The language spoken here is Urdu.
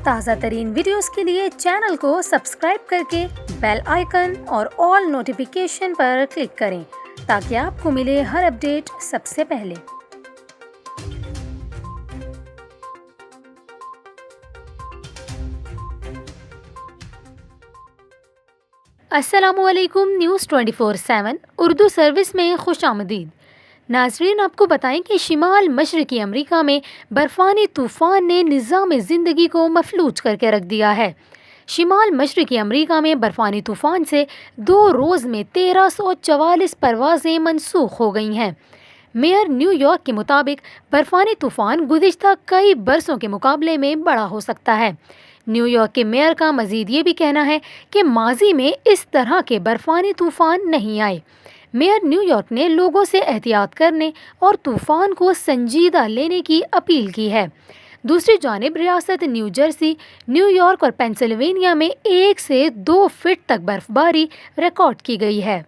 تازہ ترین ویڈیوز کے لیے چینل کو سبسکرائب کر کے بیل آئیکن اور آل نوٹیفیکیشن پر کلک کریں تاکہ آپ کو ملے ہر اپڈیٹ سب سے پہلے۔ السلام علیکم، نیوز 24/7 اردو سروس میں خوش آمدید۔ ناظرین، آپ کو بتائیں کہ شمال مشرقی امریکہ میں برفانی طوفان نے نظام زندگی کو مفلوج کر کے رکھ دیا ہے۔ شمال مشرقی امریکہ میں برفانی طوفان سے 2 روز میں 1344 پروازیں منسوخ ہو گئی ہیں۔ میئر نیو یارک کے مطابق برفانی طوفان گزشتہ کئی برسوں کے مقابلے میں بڑا ہو سکتا ہے۔ نیو یارک کے میئر کا مزید یہ بھی کہنا ہے کہ ماضی میں اس طرح کے برفانی طوفان نہیں آئے۔ میئر نیو یارک نے لوگوں سے احتیاط کرنے اور طوفان کو سنجیدہ لینے کی اپیل کی ہے۔ دوسری جانب ریاست نیو جرسی، نیو یارک اور پینسلوینیا میں 1 سے 2 فٹ تک برف باری ریکارڈ کی گئی ہے۔